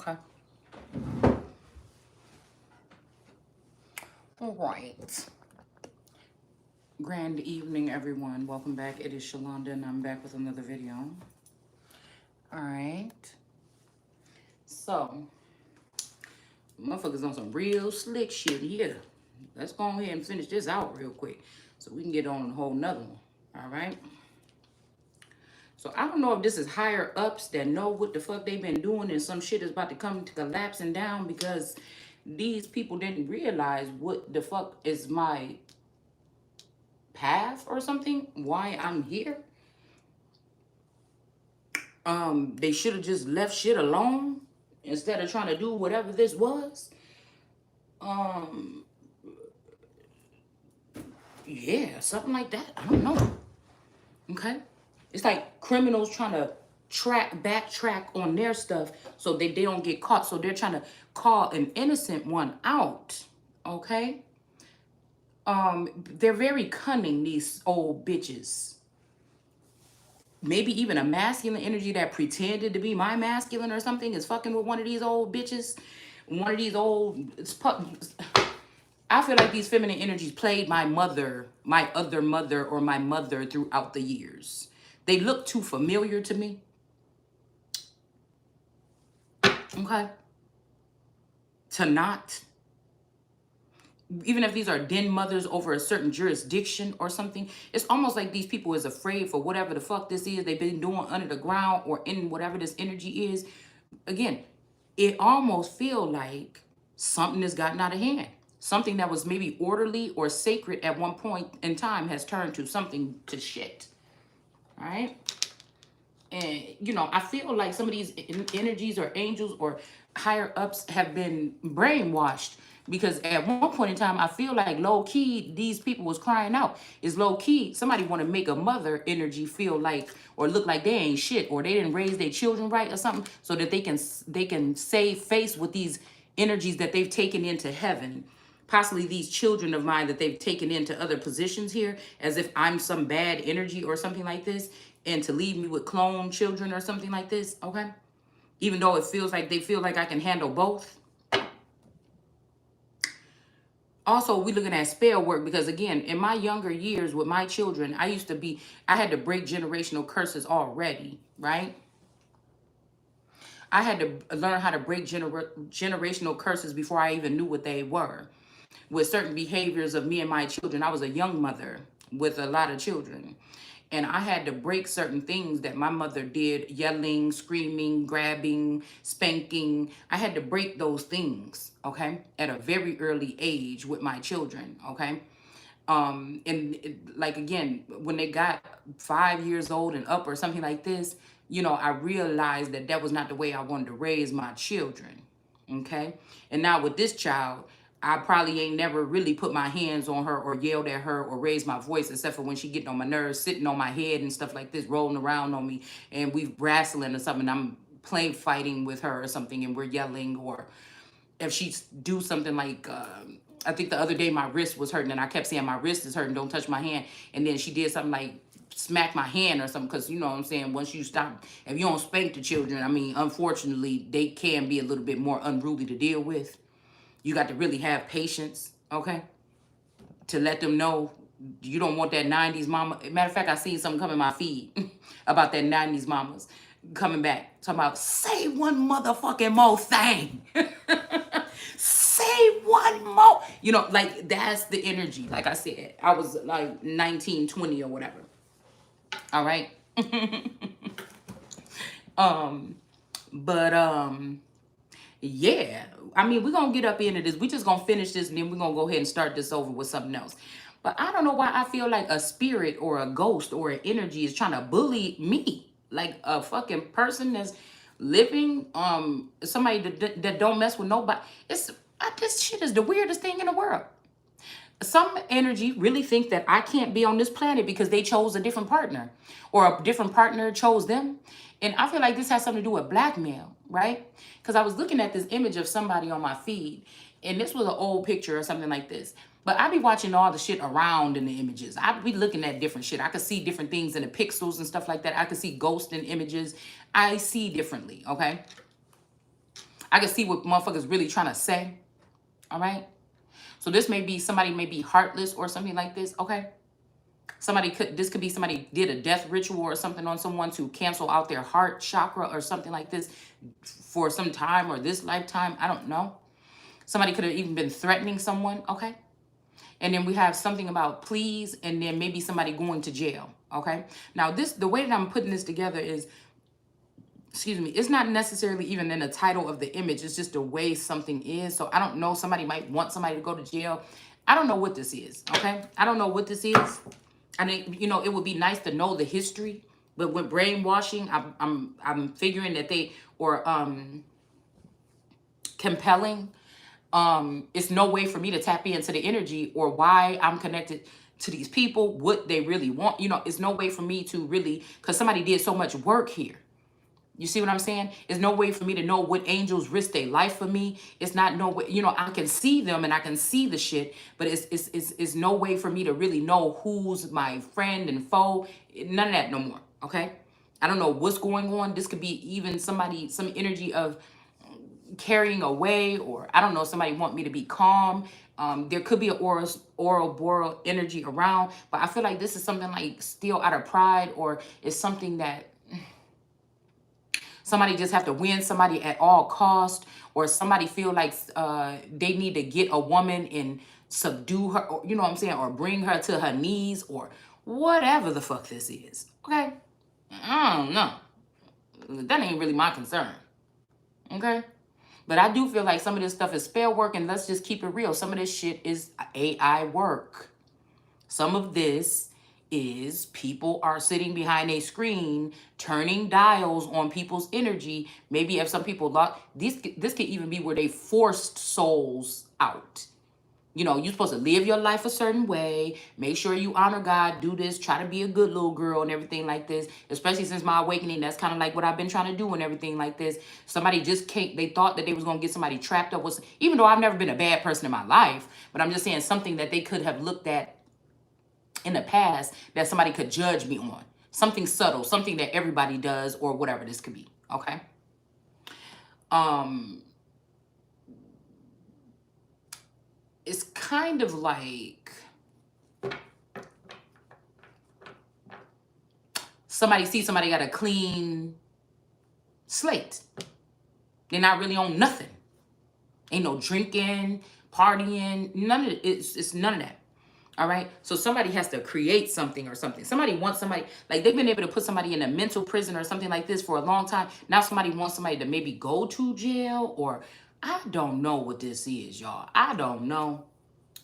Okay. All right. Grand evening, everyone. Welcome back. It is Shalonda, and I'm back with another video. All right. So, motherfuckers on some real slick shit here. Let's go ahead and finish this out real quick so we can get on a whole nother one. All right. So I don't know if this is higher ups that know what the fuck they've been doing and some shit is about to come to collapsing down because these people didn't realize what the fuck is my path or something, why I'm here. They should have just left shit alone instead of trying to do whatever this was. Um, yeah, something like that. I don't know. Okay. It's like criminals trying to backtrack on their stuff so they don't get caught. So they're trying to call an innocent one out. Okay. They're very cunning, these old bitches. Maybe even a masculine energy that pretended to be my masculine or something is fucking with one of these old bitches. One of these old... I feel like these feminine energies played my mother, my other mother, or my mother throughout the years. They look too familiar to me. Okay? To not. Even if these are den mothers over a certain jurisdiction or something, it's almost like these people is afraid for whatever the fuck this is they've been doing under the ground or in whatever this energy is. Again, it almost feel like something has gotten out of hand. Something that was maybe orderly or sacred at one point in time has turned to something to shit. All right? And, you know, I feel like some of these energies or angels or higher ups have been brainwashed because at one point in time, I feel like low key, these people was crying out. Is low key, somebody want to make a mother energy feel like or look like they ain't shit or they didn't raise their children right or something so that they can save face with these energies that they've taken into heaven. Possibly these children of mine that they've taken into other positions here as if I'm some bad energy or something like this and to leave me with clone children or something like this, okay? Even though it feels like they feel like I can handle both. Also, we looking at spell work because again, in my younger years with my children, I had to break generational curses already, right? I had to learn how to break generational curses before I even knew what they were. With certain behaviors of me and my children, I was a young mother with a lot of children. And I had to break certain things that my mother did, yelling, screaming, grabbing, spanking. I had to break those things, okay, at a very early age with my children, okay? Like, again, when they got 5 years old and up or something like this, you know, I realized that that was not the way I wanted to raise my children, okay? And now with this child, I probably ain't never really put my hands on her or yelled at her or raised my voice except for when she getting on my nerves, sitting on my head and stuff like this, rolling around on me, and we wrestling or something. I'm playing fighting with her or something, and we're yelling, or if she do something like, I think the other day my wrist was hurting, and I kept saying my wrist is hurting, don't touch my hand, and then she did something like smack my hand or something, because you know what I'm saying, once you stop, if you don't spank the children, I mean, unfortunately, they can be a little bit more unruly to deal with. You got to really have patience, okay? To let them know you don't want that 90s mama. Matter of fact, I seen something come in my feed about that 90s mamas coming back. Talking about, say one motherfucking more thing. Say one more. You know, like, that's the energy. Like I said, I was like 19, 20 or whatever. All right? But, yeah, I mean, we're going to get up into this. We just going to finish this, and then we're going to go ahead and start this over with something else. But I don't know why I feel like a spirit or a ghost or an energy is trying to bully me. Like a fucking person that's living, somebody that don't mess with nobody. This shit is the weirdest thing in the world. Some energy really think that I can't be on this planet because they chose a different partner or a different partner chose them. And I feel like this has something to do with blackmail, right? Because I was looking at this image of somebody on my feed, and this was an old picture or something like this. But I be watching all the shit around in the images. I be looking at different shit. I could see different things in the pixels and stuff like that. I could see ghosts in images. I see differently, okay? I can see what motherfuckers really trying to say. All right. So this may be somebody may be heartless or something like this. Okay. This could be somebody did a death ritual or something on someone to cancel out their heart chakra or something like this for some time or this lifetime. I don't know. Somebody could have even been threatening someone. Okay. And then we have something about please, and then maybe somebody going to jail. Okay. Now the way that I'm putting this together is, excuse me, it's not necessarily even in the title of the image. It's just the way something is. So I don't know. Somebody might want somebody to go to jail. I don't know what this is. Okay. I don't know what this is. I mean, you know, it would be nice to know the history, but with brainwashing, I'm figuring that they, or compelling, it's no way for me to tap into the energy or why I'm connected to these people, what they really want. You know, it's no way for me to really, because somebody did so much work here. You see what I'm saying? There's no way for me to know what angels risk their life for me. It's not no way, you know, I can see them and I can see the shit, but it's no way for me to really know who's my friend and foe. None of that no more, okay? I don't know what's going on. This could be even somebody, some energy of carrying away, or I don't know, somebody want me to be calm. There could be an oral energy around, but I feel like this is something like still out of pride, or it's something that somebody just have to win somebody at all cost, or somebody feel like they need to get a woman and subdue her, or, you know what I'm saying, or bring her to her knees, or whatever the fuck this is. Okay? I don't know. That ain't really my concern. Okay? But I do feel like some of this stuff is spell work, and let's just keep it real. Some of this shit is AI work. Some of this is people are sitting behind a screen, turning dials on people's energy. Maybe if some people lock, this could even be where they forced souls out. You know, you're supposed to live your life a certain way. Make sure you honor God. Do this. Try to be a good little girl and everything like this. Especially since my awakening, that's kind of like what I've been trying to do and everything like this. Somebody just can't. They thought that they was gonna get somebody trapped up with. Even though I've never been a bad person in my life, but I'm just saying something that they could have looked at in the past that somebody could judge me on. Something subtle, something that everybody does, or whatever this could be. Okay. It's kind of like somebody sees somebody got a clean slate. They're not really on nothing. Ain't no drinking, partying, none of it. It's none of that. All right. So somebody has to create something or something. Somebody wants somebody, like they've been able to put somebody in a mental prison or something like this for a long time. Now somebody wants somebody to maybe go to jail, or I don't know what this is, y'all. I don't know.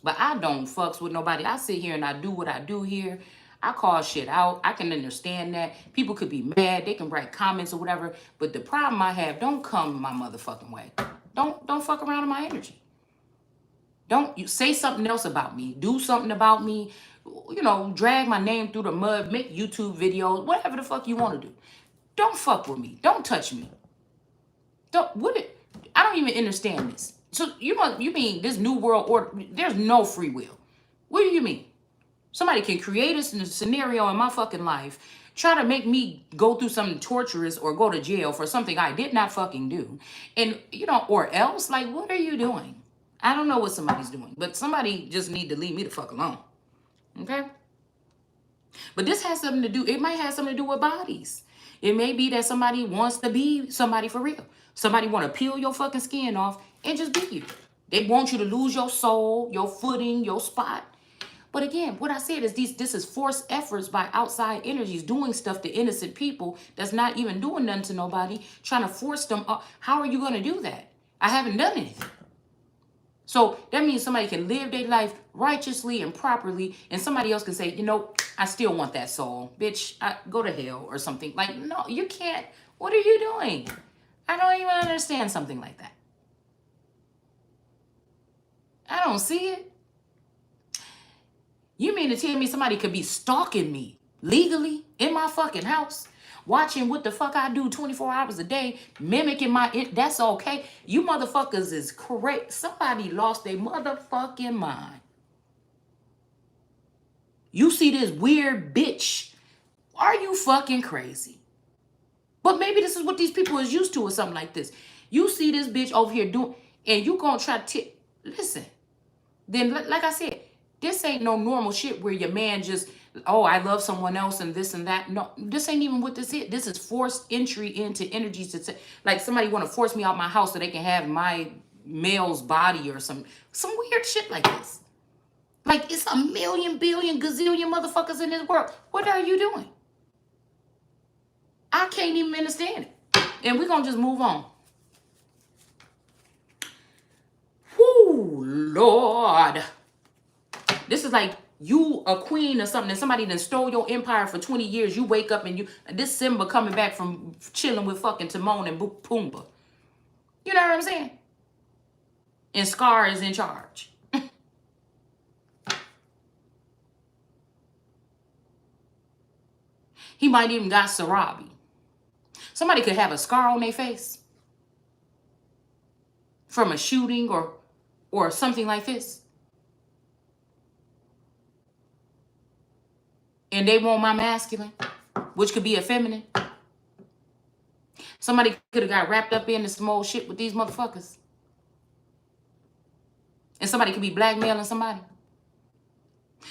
But I don't fucks with nobody. I sit here and I do what I do here. I call shit out. I can understand that. People could be mad. They can write comments or whatever. But the problem I have, don't come my motherfucking way. Don't fuck around in my energy. Don't you say something else about me. Do something about me. You know, drag my name through the mud. Make YouTube videos. Whatever the fuck you want to do. Don't fuck with me. Don't touch me. I don't even understand this. So you mean this new world order? There's no free will. What do you mean? Somebody can create a scenario in my fucking life, try to make me go through something torturous or go to jail for something I did not fucking do, and you know, or else, like, what are you doing? I don't know what somebody's doing, but somebody just need to leave me the fuck alone. Okay? But this has something to do. It might have something to do with bodies. It may be that somebody wants to be somebody for real. Somebody want to peel your fucking skin off and just be you. They want you to lose your soul, your footing, your spot. But again, what I said is this is forced efforts by outside energies doing stuff to innocent people that's not even doing nothing to nobody, trying to force them up. How are you going to do that? I haven't done anything. So that means somebody can live their life righteously and properly, and somebody else can say, you know, I still want that soul. Bitch, go to hell or something. Like, no, you can't. What are you doing? I don't even understand something like that. I don't see it. You mean to tell me somebody could be stalking me legally in my fucking house, watching what the fuck I do 24 hours a day, mimicking that's okay? You motherfuckers is correct. Somebody lost their motherfucking mind. You see this weird bitch. Are you fucking crazy? But maybe this is what these people is used to or something like this. You see this bitch over here doing, and you gonna try to listen. Then, like I said, this ain't no normal shit where your man just, oh, I love someone else and this and that. No, this ain't even what this is. This is forced entry into energies to like somebody want to force me out my house so they can have my male's body or some weird shit like this. Like it's a million, billion, gazillion motherfuckers in this world. What are you doing? I can't even understand it. And we're gonna just move on. Whoo, Lord. This is like you a queen or something and somebody done stole your empire for 20 years. You wake up and this Simba coming back from chilling with fucking Timon and Pumbaa. You know what I'm saying? And Scar is in charge. He might even got Sarabi. Somebody could have a scar on their face from a shooting or something like this. And they want my masculine, which could be a feminine. Somebody could have got wrapped up in some old shit with these motherfuckers. And somebody could be blackmailing somebody.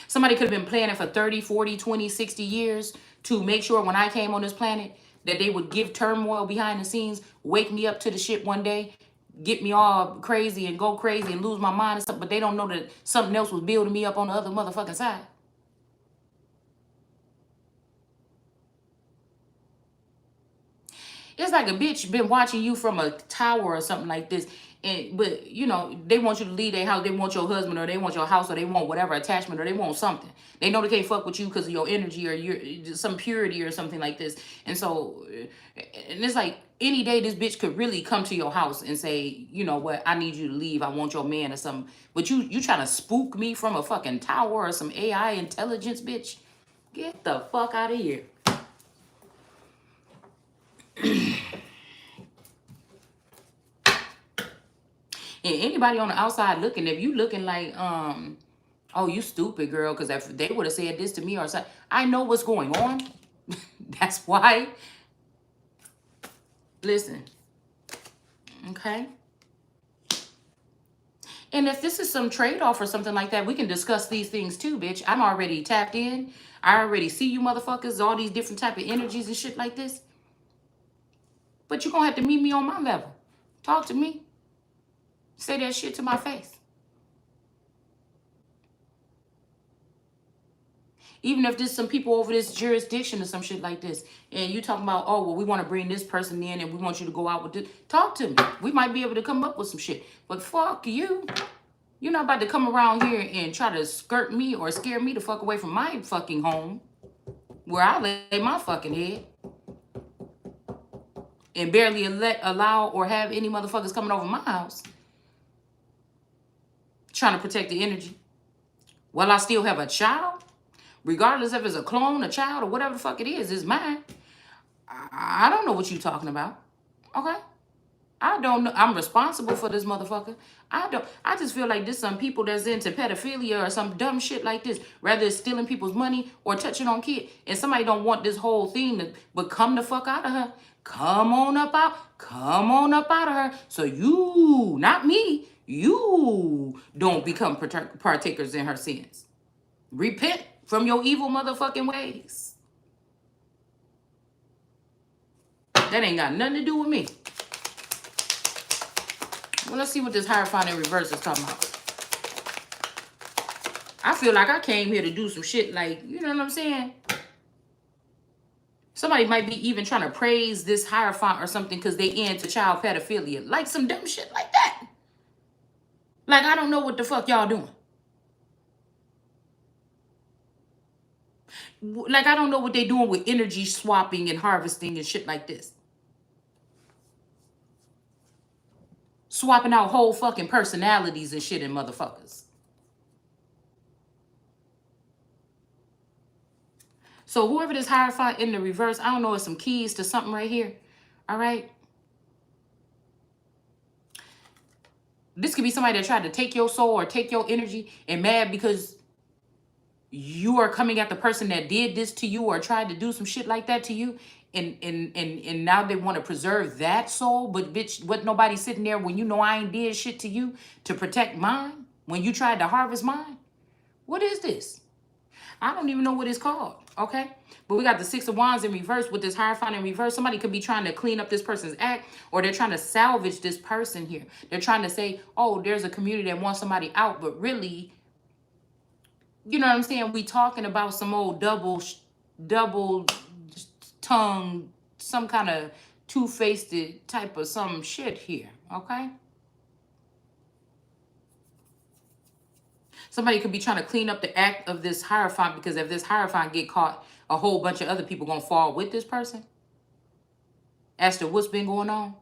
Somebody could have been planning for 30, 40, 20, 60 years to make sure when I came on this planet that they would give turmoil behind the scenes, wake me up to the shit one day, get me all crazy and go crazy and lose my mind and stuff, but they don't know that something else was building me up on the other motherfucking side. It's like a bitch been watching you from a tower or something like this. But, you know, they want you to leave their house. They want your husband or they want your house or they want whatever attachment or they want something. They know they can't fuck with you because of your energy or your some purity or something like this. And so, and it's like any day this bitch could really come to your house and say, you know what, I need you to leave. I want your man or something. But you trying to spook me from a fucking tower or some AI intelligence, bitch. Get the fuck out of here. And anybody on the outside looking, if you looking like, oh, you stupid girl, because if they would have said this to me or something, I know what's going on. That's why. Listen. Okay. And if this is some trade-off or something like that, we can discuss these things too, bitch. I'm already tapped in. I already see you motherfuckers, all these different type of energies and shit like this. But you're going to have to meet me on my level. Talk to me. Say that shit to my face. Even if there's some people over this jurisdiction or some shit like this, and you talking about, oh, well, we want to bring this person in and we want you to go out with this. Talk to me. We might be able to come up with some shit. But fuck you. You're not about to come around here and try to skirt me or scare me the fuck away from my fucking home where I lay my fucking head. And barely allow or have any motherfuckers coming over my house. Trying to protect the energy. Well, I still have a child. Regardless if it's a clone, a child, or whatever the fuck it is, it's mine. I don't know what you're talking about. Okay? I don't know. I'm responsible for this motherfucker. I just feel like there's some people that's into pedophilia or some dumb shit like this. Rather it's stealing people's money or touching on kids. And somebody don't want this whole thing but come the fuck out of her. Come on up out. Come on up out of her. So you, not me, you don't become partakers in her sins. Repent from your evil motherfucking ways. That ain't got nothing to do with me. Well, let's see what this Hierophant in reverse is talking about. I feel like I came here to do some shit like, you know what I'm saying? Somebody might be even trying to praise this Hierophant or something because they into child pedophilia. Like some dumb shit like that. Like, I don't know what the fuck y'all doing. Like, I don't know what they doing with energy swapping and harvesting and shit like this. Swapping out whole fucking personalities and shit in motherfuckers. So whoever this Hierophant in the reverse, I don't know, it's some keys to something right here. All right. This could be somebody that tried to take your soul or take your energy and mad because you are coming at the person that did this to you or tried to do some shit like that to you. and now they want to preserve that soul. But bitch, what, nobody sitting there when you know I ain't did shit to you to protect mine when you tried to harvest mine? What is this? I don't even know what it's called. Okay. But we got the Six of Wands in reverse with this Hierophant in reverse. Somebody could be trying to clean up this person's act, or they're trying to salvage this person here. They're trying to say, oh, there's a community that wants somebody out. But really, you know what I'm saying? We talking about some old double tongue, some kind of two-faced type of some shit here. Okay. Somebody could be trying to clean up the act of this Hierophant, because if this Hierophant get caught, a whole bunch of other people gonna fall with this person as to what's been going on.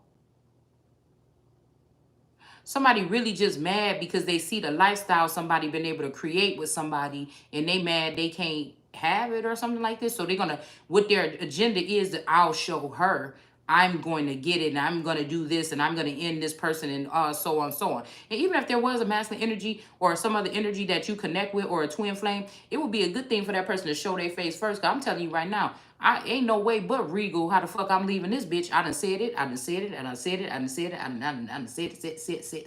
Somebody really just mad because they see the lifestyle somebody been able to create with somebody, and they mad they can't have it or something like this. So they're gonna, what their agenda is, that I'll show her, I'm going to get it, and I'm going to do this, and I'm going to end this person, and so on, so on. And even if there was a masculine energy or some other energy that you connect with, or a twin flame, it would be a good thing for that person to show their face first. Cause I'm telling you right now, I ain't no way but Regal how the fuck I'm leaving this bitch. I done said it, I done said it, and I said it, I done said it, I done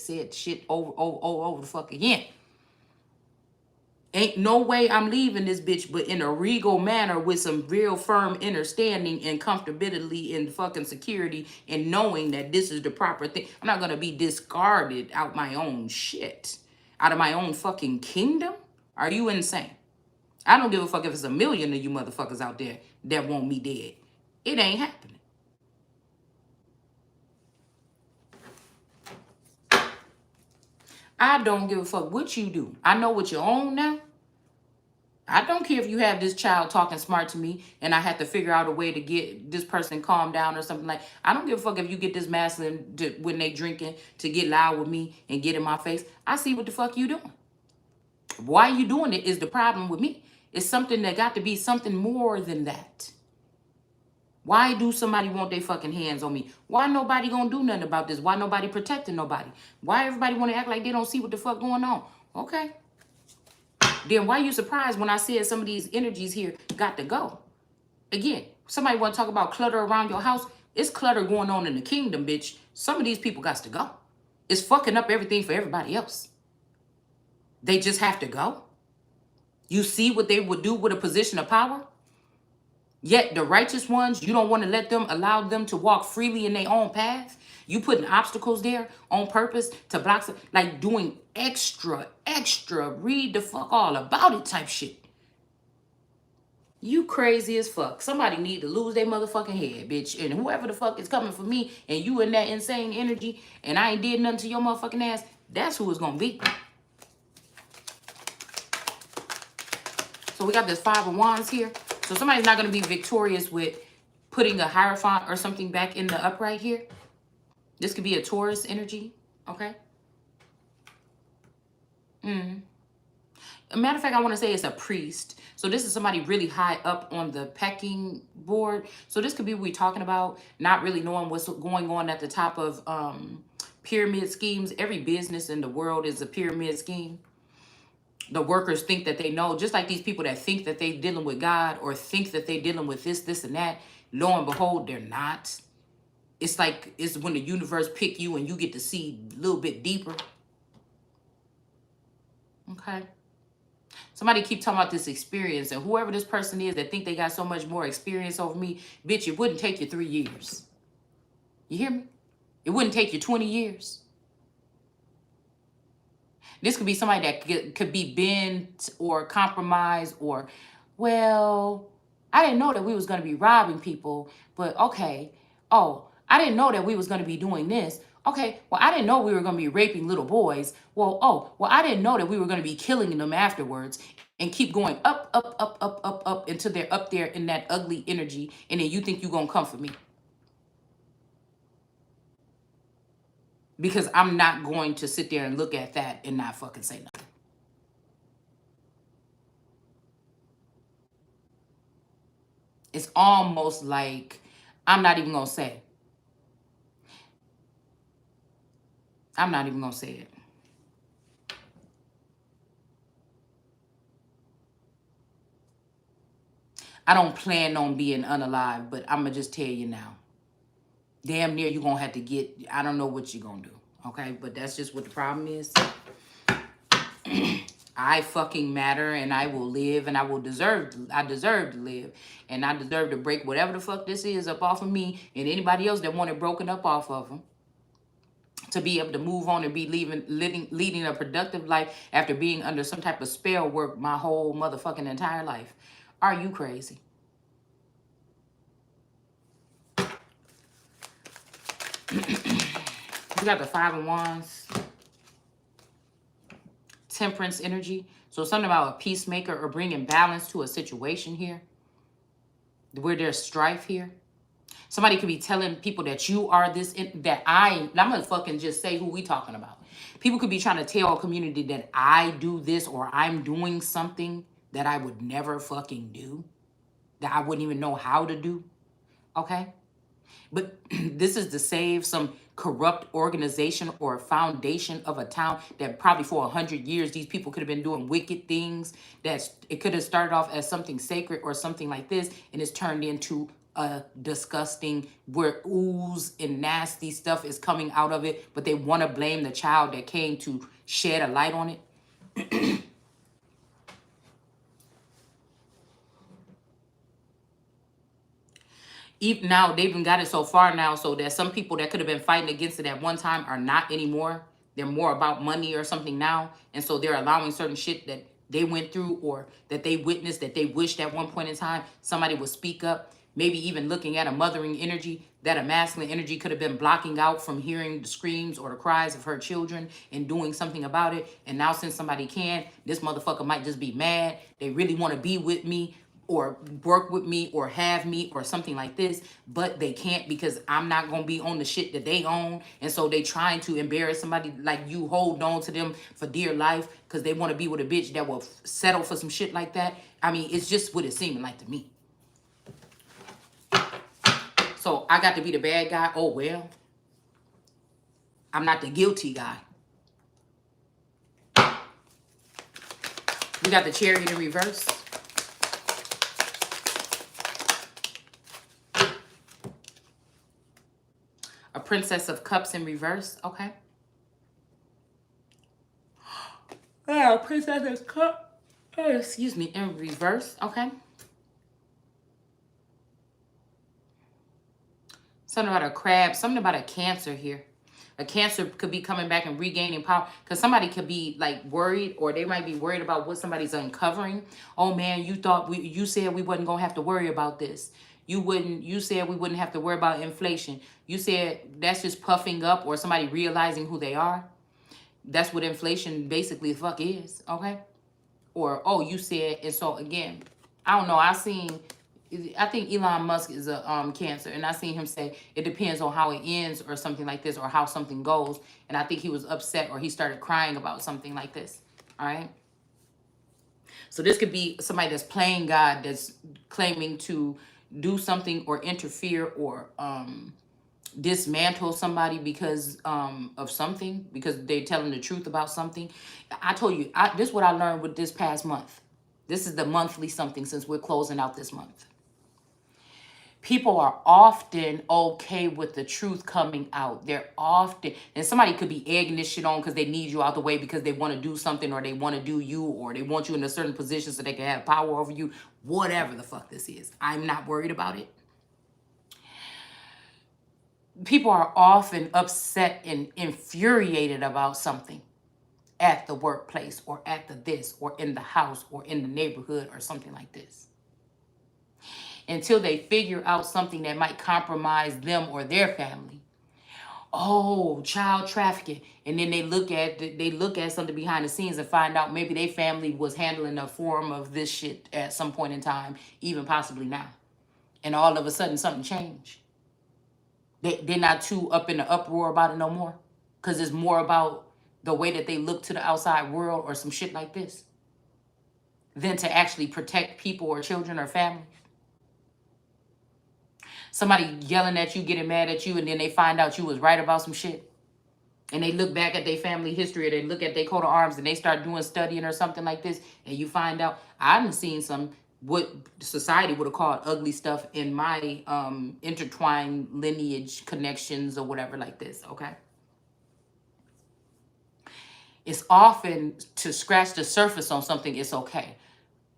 said shit over the fuck again. Ain't no way I'm leaving this bitch, but in a regal manner with some real firm understanding and comfortability and fucking security, and knowing that this is the proper thing. I'm not gonna be discarded out my own shit, out of my own fucking kingdom. Are you insane? I don't give a fuck if it's a million of you motherfuckers out there that want me dead. It ain't happening. I don't give a fuck what you do. I know what you own now. I don't care if you have this child talking smart to me and I have to figure out a way to get this person calmed down or something. Like, I don't give a fuck if you get this masculine when they drinking to get loud with me and get in my face. I see what the fuck you doing. Why you doing it is the problem with me. It's something that got to be something more than that. Why do somebody want their fucking hands on me? Why nobody gonna do nothing about this? Why nobody protecting nobody? Why everybody want to act like they don't see what the fuck going on? Okay. Then why you surprised when I said some of these energies here got to go? Again, somebody want to talk about clutter around your house. It's clutter going on in the kingdom, bitch. Some of these people got to go. It's fucking up everything for everybody else. They just have to go. You see what they would do with a position of power? Yet the righteous ones, you don't want to allow them to walk freely in their own path. You putting obstacles there on purpose to block, like doing extra, read the fuck all about it type shit. You crazy as fuck. Somebody need to lose their motherfucking head, bitch. And whoever the fuck is coming for me, and you in that insane energy, and I ain't did nothing to your motherfucking ass, that's who it's gonna be. So we got this Five of Wands here. So somebody's not going to be victorious with putting a Hierophant or something back in the upright here. This could be a Taurus energy, okay? A matter of fact, I want to say it's a priest. So this is somebody really high up on the pecking board. So this could be what we're talking about, not really knowing what's going on at the top of pyramid schemes. Every business in the world is a pyramid scheme. The workers think that they know, just like these people that think that they're dealing with God or think that they're dealing with this, and that. Lo and behold, they're not. It's like, it's when the universe pick you and you get to see a little bit deeper. Okay. Somebody keep talking about this experience, and whoever this person is that think they got so much more experience over me, bitch, it wouldn't take you 3 years. You hear me? It wouldn't take you 20 years. This could be somebody that could be bent or compromised, or, well, I didn't know that we was going to be robbing people, but okay. Oh, I didn't know that we was going to be doing this. Okay, well, I didn't know we were going to be raping little boys. Well, I didn't know that we were going to be killing them afterwards, and keep going up until they're up there in that ugly energy, and then you think you're going to come for me. Because I'm not going to sit there and look at that and not fucking say nothing. It's almost like I'm not even going to say. I'm not even going to say it. I don't plan on being unalive, but I'm going to just tell you now. Damn near you're going to have to get, I don't know what you're going to do. Okay? But that's just what the problem is. I fucking matter, and I will live, and I deserve to live, and I deserve to break whatever the fuck this is up off of me and anybody else that want it broken up off of them, to be able to move on and be leading a productive life after being under some type of spell work my whole motherfucking entire life. Are you crazy? You got the Five of Wands, Temperance energy. So something about a peacemaker or bringing balance to a situation here where there's strife here. Somebody could be telling people that you are this, I'm going to fucking just say who we talking about. People could be trying to tell a community that I do this or I'm doing something that I would never fucking do, that I wouldn't even know how to do. Okay? But this is to save some corrupt organization or foundation of a town that probably for 100 years, these people could have been doing wicked things. It could have started off as something sacred or something like this, and it's turned into a disgusting, where ooze and nasty stuff is coming out of it, but they want to blame the child that came to shed a light on it. Even now, they've even got it so far now so that some people that could have been fighting against it at one time are not anymore. They're more about money or something now. And so they're allowing certain shit that they went through or that they witnessed, that they wished at one point in time somebody would speak up. Maybe even looking at a mothering energy, that a masculine energy could have been blocking out from hearing the screams or the cries of her children and doing something about it. And now since somebody can, this motherfucker might just be mad. They really want to be with me or work with me or have me or something like this, but they can't because I'm not going to be on the shit that they own. And so they trying to embarrass somebody like you, hold on to them for dear life because they want to be with a bitch that will settle for some shit like that. I mean, it's just what it's seeming like to me. So I got to be the bad guy. Oh, well, I'm not the guilty guy. We got the Chariot in reverse. A Princess of Cups in reverse. Okay. Yeah, Princess of Cups. Excuse me, in reverse. Okay. Something about a crab. Something about a Cancer here. A Cancer could be coming back and regaining power because somebody could be like worried, or they might be worried about what somebody's uncovering. Oh man, you said we wasn't gonna have to worry about this. You said we wouldn't have to worry about inflation. You said that's just puffing up or somebody realizing who they are. That's what inflation basically the fuck is, okay? Or, oh, you said, and so again, I don't know, I think Elon Musk is a Cancer, and I seen him say it depends on how it ends or something like this, or how something goes. And I think he was upset or he started crying about something like this. All right. So this could be somebody that's playing God, that's claiming to do something or interfere or dismantle somebody because of something, because they're telling the truth about something. I told you, this is what I learned with this past month. This is the monthly something since we're closing out this month. People are often okay with the truth coming out. They're often, and somebody could be egging this shit on because they need you out the way because they want to do something, or they want to do you, or they want you in a certain position so they can have power over you. Whatever the fuck this is. I'm not worried about it. People are often upset and infuriated about something at the workplace or at the this or in the house or in the neighborhood or something like this, until they figure out something that might compromise them or their family. Oh, child trafficking. And then they look at something behind the scenes and find out maybe their family was handling a form of this shit at some point in time, even possibly now. And all of a sudden something changed. They're not too up in the uproar about it no more, because it's more about the way that they look to the outside world or some shit like this than to actually protect people or children or families. Somebody yelling at you, getting mad at you, and then they find out you was right about some shit. And they look back at their family history, or they look at their coat of arms, and they start doing studying or something like this, and you find out, I done seen some what society would have called ugly stuff in my intertwined lineage connections or whatever like this, okay? It's often to scratch the surface on something, it's okay.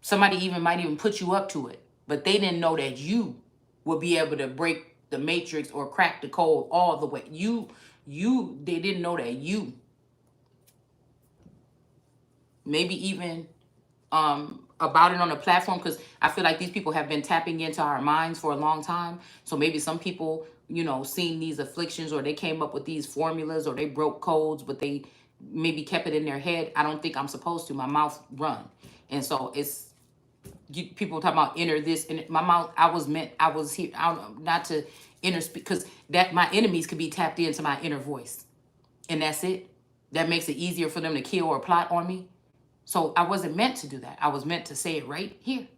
Somebody even might even put you up to it, but they didn't know that you would be able to break the matrix or crack the code all the way. They didn't know that you, maybe even about it on a platform, because I feel like these people have been tapping into our minds for a long time. So maybe some people, seen these afflictions, or they came up with these formulas, or they broke codes, but they maybe kept it in their head. I don't think I'm supposed to. My mouth run. And so it's people talking about inner this and my mouth. I was here not to inner speak, because that my enemies could be tapped into my inner voice, and that's it. That makes it easier for them to kill or plot on me. So I wasn't meant to do that. I was meant to say it right here.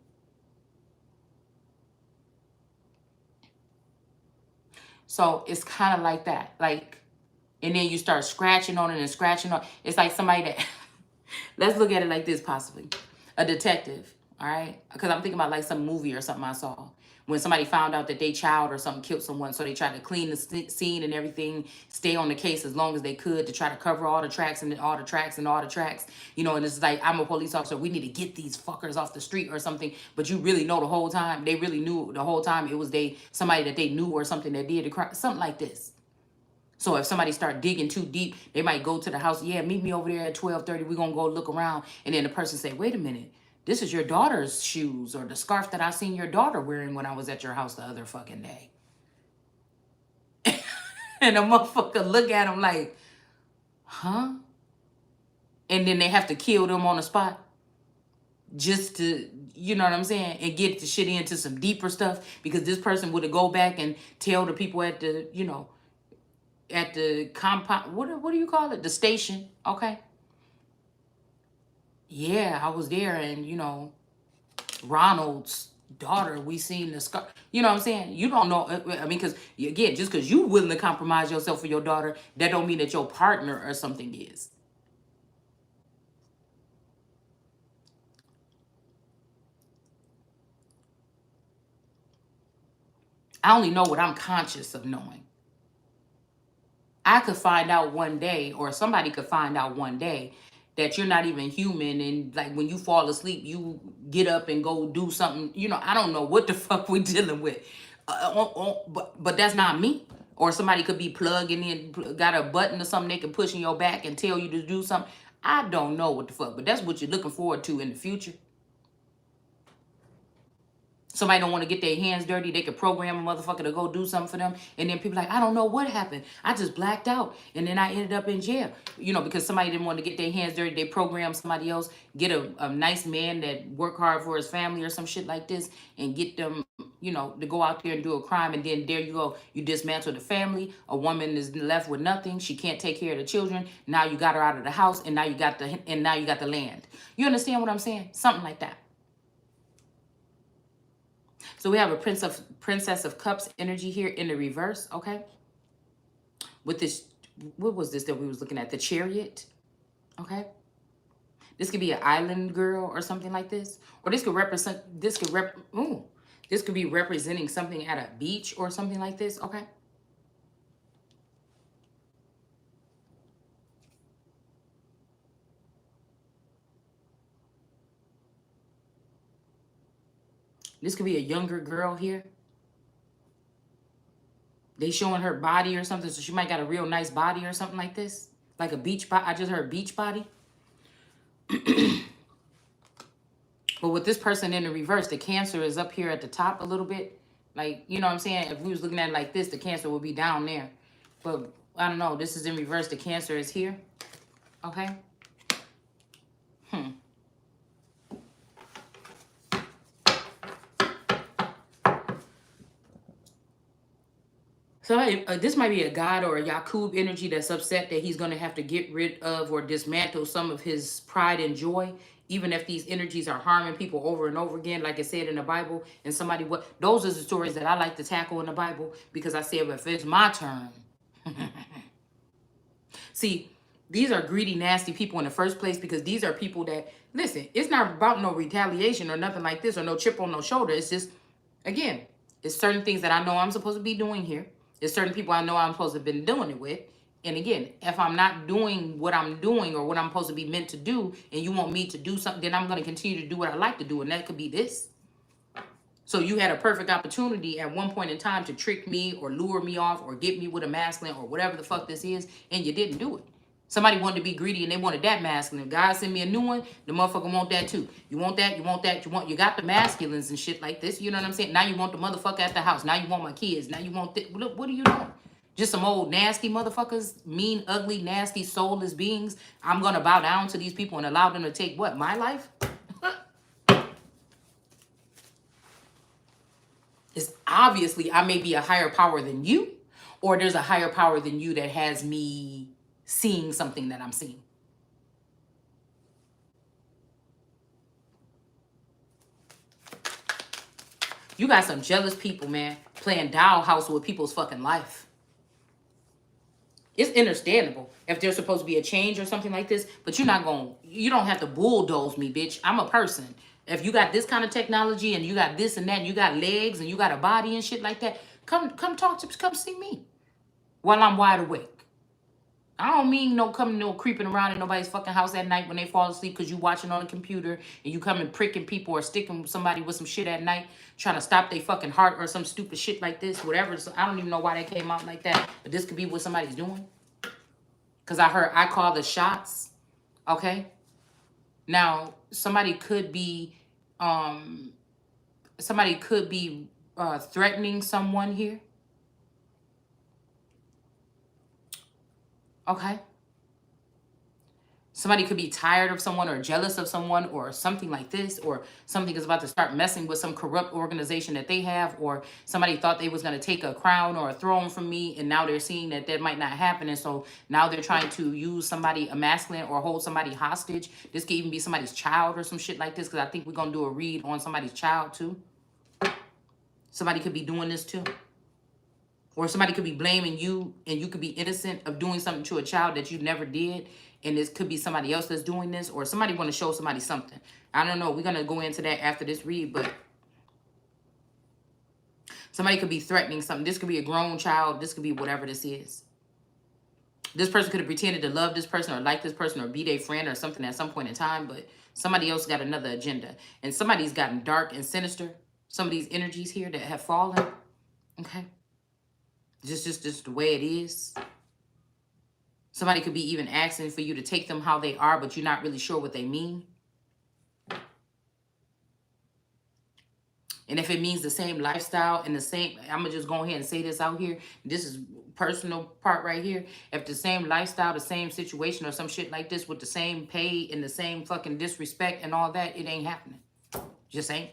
So it's kind of like that. Like, and then you start scratching on it and scratching on. It's like somebody that, let's look at it like this possibly. A detective, all right? Because I'm thinking about like some movie or something I saw. When somebody found out that they child or something killed someone, so they tried to clean the scene and everything, stay on the case as long as they could to try to cover all the tracks and all the tracks and all the tracks. And it's like, I'm a police officer. We need to get these fuckers off the street or something. But you really know the whole time, they really knew the whole time it was somebody that they knew or something that did the crime, something like this. So if somebody start digging too deep, they might go to the house. Yeah, meet me over there at 12:30. We're going to go look around. And then the person say, wait a minute. This is your daughter's shoes or the scarf that I seen your daughter wearing when I was at your house the other fucking day. And the motherfucker look at him like, huh? And then they have to kill them on the spot just to, you know what I'm saying? And get the shit into some deeper stuff, because this person would have go back and tell the people at the, at the compound, what do you call it? The station, okay? Yeah, I was there, and Ronald's daughter, we seen the scar. You know what I'm saying? You don't know. I mean, because again, just because you willing to compromise yourself for your daughter, that don't mean that your partner or something is. I only know what I'm conscious of knowing. I could find out one day, or somebody could find out one day, that you're not even human, and like when you fall asleep, you get up and go do something. I don't know what the fuck we dealing with, but that's not me. Or somebody could be plugging in, got a button or something they can push in your back and tell you to do something. I don't know what the fuck, but that's what you're looking forward to in the future. Somebody don't want to get their hands dirty, they could program a motherfucker to go do something for them. And then people like, I don't know what happened. I just blacked out. And then I ended up in jail. Because somebody didn't want to get their hands dirty. They programmed somebody else, get a nice man that work hard for his family or some shit like this, and get them, to go out there and do a crime. And then there you go. You dismantle the family. A woman is left with nothing. She can't take care of the children. Now you got her out of the house, and now you got the land. You understand what I'm saying? Something like that. So we have a Princess of Cups energy here in the reverse, okay? With this, what was this that we was looking at? The Chariot, okay? This could be an island girl or something like this. Or this could be representing something at a beach or something like this, okay? This could be a younger girl here. They showing her body or something, so she might got a real nice body or something like this. Like a beach body. I just heard beach body. But with this person in the reverse, the Cancer is up here at the top a little bit. Like, you know what I'm saying? If we was looking at it like this, the Cancer would be down there. But I don't know. This is in reverse. The Cancer is here. Okay? So this might be a God or a Yakub energy that's upset that he's going to have to get rid of or dismantle some of his pride and joy, even if these energies are harming people over and over again, like it said in the Bible. And those are the stories that I like to tackle in the Bible, because I said, well, if it's my turn. See, These are greedy, nasty people in the first place, because these are people that, listen, it's not about no retaliation or nothing like this, or no chip on no shoulder. It's just, again, it's certain things that I know I'm supposed to be doing here. There's certain people I know I'm supposed to have been doing it with. And again, if I'm not doing what I'm doing or what I'm supposed to be meant to do, and you want me to do something, then I'm going to continue to do what I like to do. And that could be this. So you had a perfect opportunity at one point in time to trick me or lure me off or get me with a masculine or whatever the fuck this is, and you didn't do it. Somebody wanted to be greedy and they wanted that masculine. If God send me a new one, the motherfucker want that too. You want that, you want that, you got the masculines and shit like this. You know what I'm saying? Now you want the motherfucker at the house. Now you want my kids. Now you want what are you doing? Just some old nasty motherfuckers, mean, ugly, nasty, soulless beings. I'm gonna bow down to these people and allow them to take what? My life? It's obviously I may be a higher power than you, or there's a higher power than you that has me seeing something that I'm seeing. You got some jealous people, man, playing dollhouse with people's fucking life. It's understandable if there's supposed to be a change or something like this, but you don't have to bulldoze me, bitch. I'm a person. If you got this kind of technology and you got this and that, and you got legs and you got a body and shit like that, come see me while I'm wide awake. I don't mean no creeping around in nobody's fucking house at night when they fall asleep because you watching on the computer and you coming pricking people or sticking somebody with some shit at night trying to stop their fucking heart or some stupid shit like this, whatever. So I don't even know why they came out like that, but this could be what somebody's doing. Because I call the shots, okay? Now, somebody could be threatening someone here. Okay. Somebody could be tired of someone or jealous of someone or something like this, or something is about to start messing with some corrupt organization that they have, or somebody thought they was going to take a crown or a throne from me, and now they're seeing that that might not happen, and so now they're trying to use somebody, a masculine, or hold somebody hostage. This could even be somebody's child or some shit like this, because I think we're going to do a read on somebody's child too. Somebody could be doing this too. Or somebody could be blaming you, and you could be innocent of doing something to a child that you never did. And this could be somebody else that's doing this, or somebody want to show somebody something. I don't know. We're going to go into that after this read, but somebody could be threatening something. This could be a grown child. This could be whatever this is. This person could have pretended to love this person or like this person or be their friend or something at some point in time, but somebody else got another agenda. And somebody's gotten dark and sinister. Some of these energies here that have fallen. Okay. Just the way it is. Somebody could be even asking for you to take them how they are, but you're not really sure what they mean. And if it means the same lifestyle and the same, I'm going to just go ahead and say this out here. This is personal part right here. If the same lifestyle, the same situation or some shit like this with the same pay and the same fucking disrespect and all that, it ain't happening. Just ain't.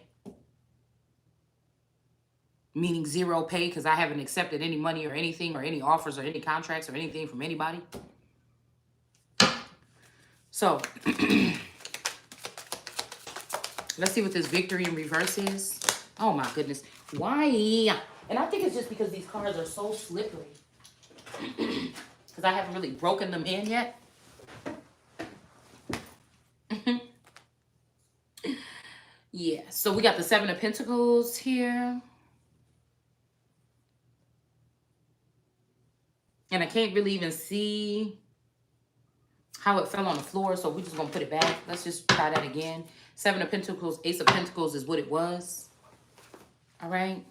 Meaning zero pay because I haven't accepted any money or anything or any offers or any contracts or anything from anybody. So, let's see what this victory in reverse is. Oh my goodness. Why? And I think it's just because these cards are so slippery. Because I haven't really broken them in yet. Yeah, so we got the Seven of Pentacles here. And I can't really even see how it fell on the floor, so we're just going to put it back. Let's just try that again. Seven of Pentacles, Ace of Pentacles is what it was. All right?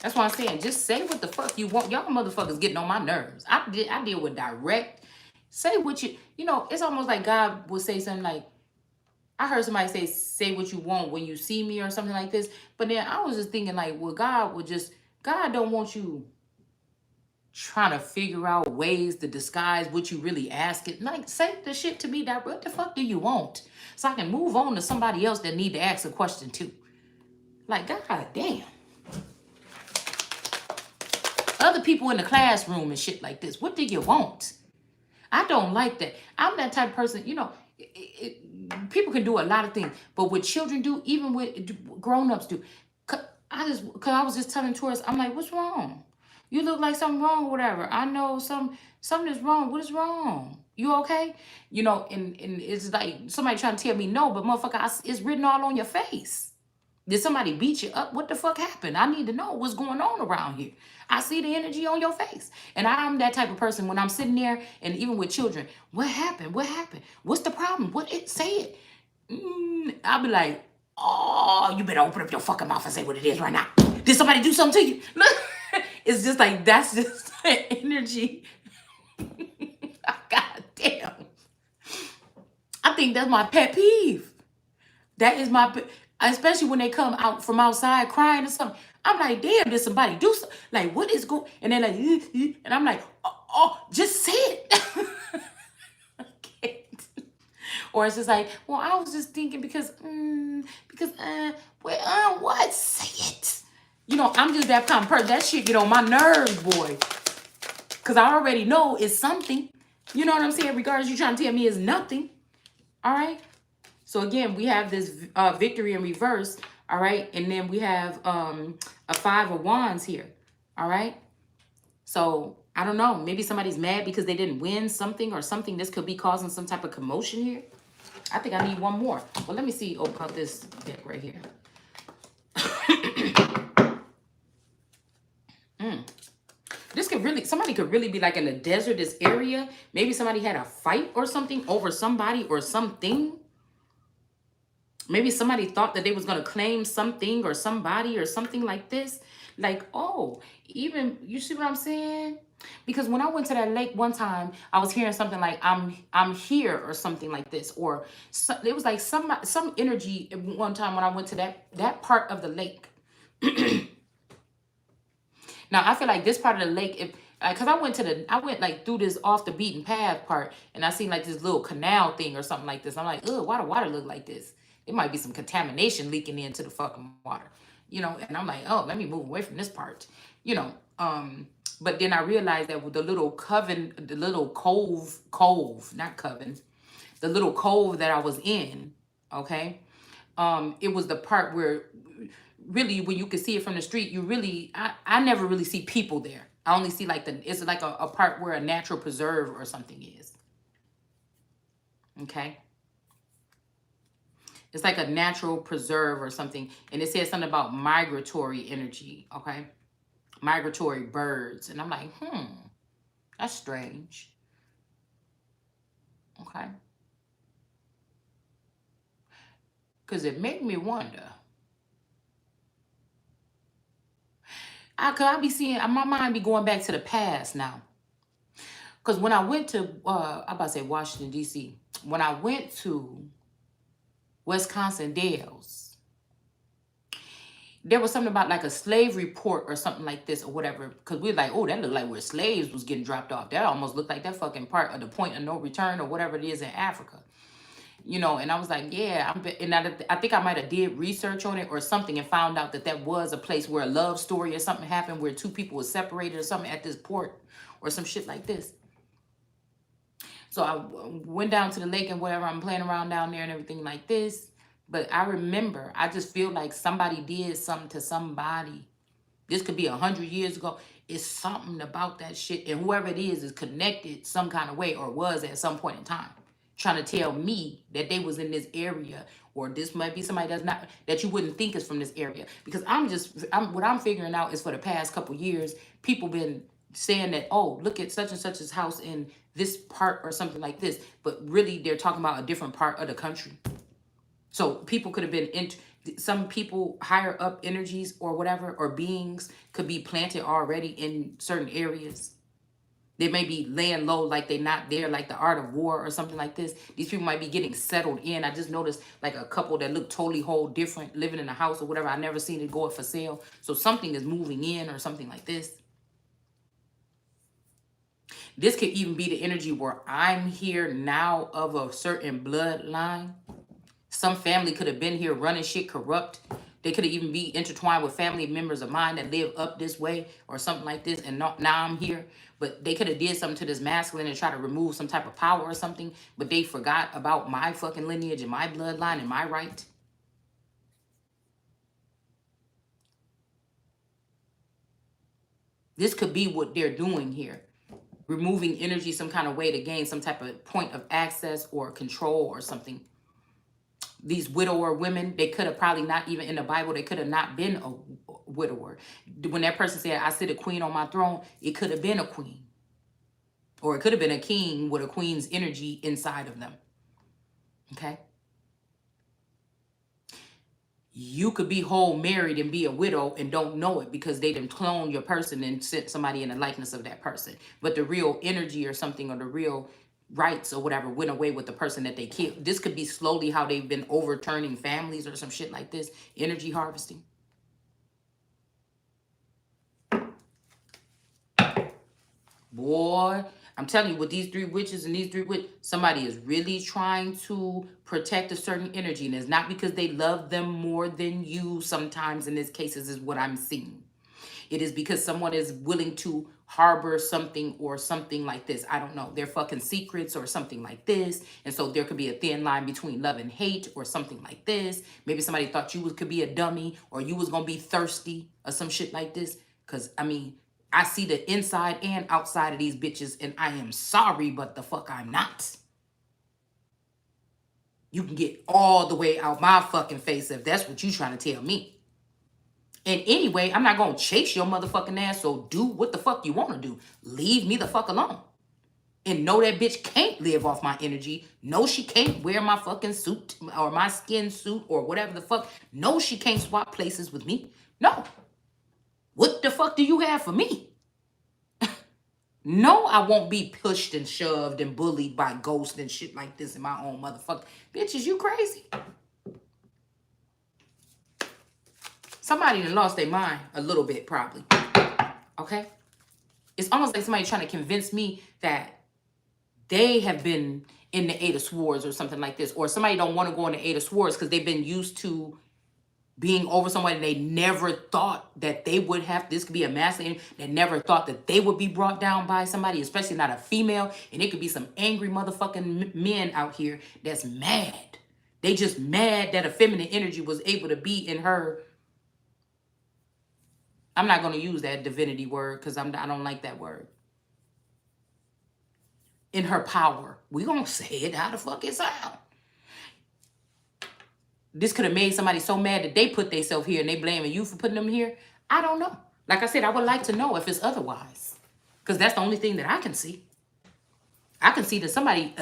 That's why I'm saying, just say what the fuck you want. Y'all motherfuckers getting on my nerves. I deal with direct. Say what you know, it's almost like God would say something like, I heard somebody say what you want when you see me or something like this. But then I was just thinking like, well, God don't want you trying to figure out ways to disguise what you really ask it. Like, say the shit to me that what the fuck do you want? So I can move on to somebody else that need to ask a question too. Like, god damn. Other people in the classroom and shit like this. What do you want? I don't like that. I'm that type of person, you know, people can do a lot of things, but what children do, even what grown-ups do. Cause I was just telling tourists, I'm like, what's wrong? You look like something wrong or whatever. I know something is wrong. What is wrong? You okay? You know, and it's like somebody trying to tell me no, but motherfucker, it's written all on your face. Did somebody beat you up? What the fuck happened? I need to know what's going on around here. I see the energy on your face. And I'm that type of person when I'm sitting there and even with children, what happened? What happened? What's the problem? What it say it? I'll be like, oh, you better open up your fucking mouth and say what it is right now. Did somebody do something to you? It's just like, that's just the energy. God damn. I think that's my pet peeve. That is especially when they come out from outside crying or something. I'm like, damn, did somebody do something? Like, what is going? And they're like, and I'm like, just say it. I can't. Or it's just like, well, I was just thinking what? Say it. You know, I'm just that kind of person. That shit get on my nerves, boy. Cause I already know it's something. You know what I'm saying? Regardless, you trying to tell me it's nothing. All right. So again, we have this victory in reverse, all right? And then we have a 5 of wands here, all right? So I don't know, maybe somebody's mad because they didn't win something or something. This could be causing some type of commotion here. I think I need one more. Well, let me see about this deck right here. This could really, somebody could really be like in the desert, this area. Maybe somebody had a fight or something over somebody or something. Maybe somebody thought that they was going to claim something or somebody or something like this. Like, oh, even, you see what I'm saying? Because when I went to that lake one time, I was hearing something like, I'm here or something like this. Or it was like some energy at one time when I went to that part of the lake. Now, I feel like this part of the lake, because I went like through this off the beaten path part, and I seen like this little canal thing or something like this. I'm like, ugh, why the water look like this? It might be some contamination leaking into the fucking water, you know? And I'm like, oh, let me move away from this part, you know? But then I realized that with the little not coven, the little cove that I was in, okay? It was the part where really when you can see it from the street, you really, I never really see people there. I only see like it's like a part where a natural preserve or something is. Okay. It's like a natural preserve or something. And it says something about migratory energy. Okay. Migratory birds. And I'm like, that's strange. Okay. Because it made me wonder. I be seeing, my mind be going back to the past now. Because when I went to, I'm about to say Washington, D.C., when I went to Wisconsin Dells, there was something about like a slavery port or something like this or whatever. Because we were like, oh, that looked like where slaves was getting dropped off. That almost looked like that fucking part of the point of no return or whatever it is in Africa. You know, and I was like, yeah, I think I might have did research on it or something and found out that was a place where a love story or something happened where two people were separated or something at this port or some shit like this. So I went down to the lake and whatever. I'm playing around down there and everything like this. But I remember, I just feel like somebody did something to somebody. This could be 100 years ago. It's something about that shit. And whoever it is connected some kind of way or was at some point in time. Trying to tell me that they was in this area. Or this might be somebody that you wouldn't think is from this area. Because what I'm figuring out is for the past couple years, people been saying that, oh, look at such and such's house in this part or something like this. But really, they're talking about a different part of the country. So people could have been, some people higher up energies or whatever, or beings could be planted already in certain areas. They may be laying low like they're not there, like the art of war or something like this. These people might be getting settled in. I just noticed like a couple that look totally whole different, living in a house or whatever. I never seen it go up for sale. So something is moving in or something like this. This could even be the energy where I'm here now of a certain bloodline. Some family could have been here running shit corrupt. They could have even be intertwined with family members of mine that live up this way or something like this. And now I'm here. But they could have did something to this masculine and try to remove some type of power or something. But they forgot about my fucking lineage and my bloodline and my right. This could be what they're doing here. Removing energy some kind of way to gain some type of point of access or control or something. These widower women, they could have probably not even in the Bible, they could have not been a widower. When that person said, I sit a queen on my throne, it could have been a queen. Or it could have been a king with a queen's energy inside of them. Okay? You could be whole married and be a widow and don't know it because they done clone your person and sent somebody in the likeness of that person. But the real energy or something, or the real rights or whatever, went away with the person that they killed. This could be slowly how they've been overturning families or some shit like this. Energy harvesting. Boy, I'm telling you, with these three witches and these three witches, somebody is really trying to protect a certain energy. And it's not because they love them more than you sometimes in these cases is what I'm seeing. It is because someone is willing to harbor something or something like this. I don't know. They're fucking secrets or something like this. And so there could be a thin line between love and hate or something like this. Maybe somebody thought you could be a dummy or you was going to be thirsty or some shit like this. Because, I mean, I see the inside and outside of these bitches, and I am sorry, but the fuck I'm not. You can get all the way out my fucking face if that's what you trying to tell me. And anyway, I'm not going to chase your motherfucking ass, so do what the fuck you want to do. Leave me the fuck alone. And know that bitch can't live off my energy. No, she can't wear my fucking suit or my skin suit or whatever the fuck. No, she can't swap places with me. No. What the fuck do you have for me? No, I won't be pushed and shoved and bullied by ghosts and shit like this in my own motherfucker. Bitch, is you crazy? Somebody done lost their mind a little bit, probably. Okay? It's almost like somebody trying to convince me that they have been in the Eight of Swords or something like this. Or somebody don't want to go in the Eight of Swords because they've been used to being over someone and they never thought that they would have, this could be a masculine, that never thought that they would be brought down by somebody, especially not a female. And it could be some angry motherfucking men out here that's mad. They just mad that a feminine energy was able to be in her. I'm not going to use that divinity word because I don't like that word. In her power. We going to say it how the fuck it sound. This could have made somebody so mad that they put themselves here and they blaming you for putting them here. I don't know. Like I said, I would like to know if it's otherwise. Because that's the only thing that I can see. I can see that somebody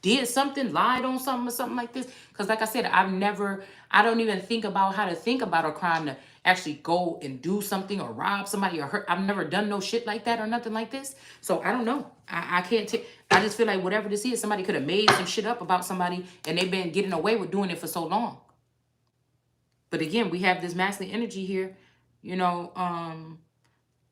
did something, lied on something or something like this. Because like I said, I don't even think about how to think about a crime to actually go and do something or rob somebody or hurt. I've never done no shit like that or nothing like this. So I don't know. I can't take, I just feel like whatever this is, somebody could have made some shit up about somebody and they've been getting away with doing it for so long. But again, we have this masculine energy here, you know,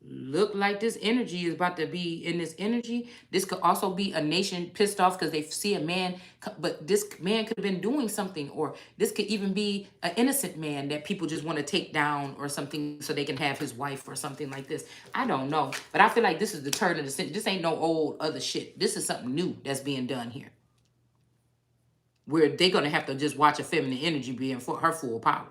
look like this energy is about to be in this energy. This could also be a nation pissed off because they see a man, but this man could have been doing something, or this could even be an innocent man that people just want to take down or something so they can have his wife or something like this. I don't know, but I feel like this is the turn of the century. This ain't no old other shit. This is something new that's being done here, where they're going to have to just watch a feminine energy be in her full power.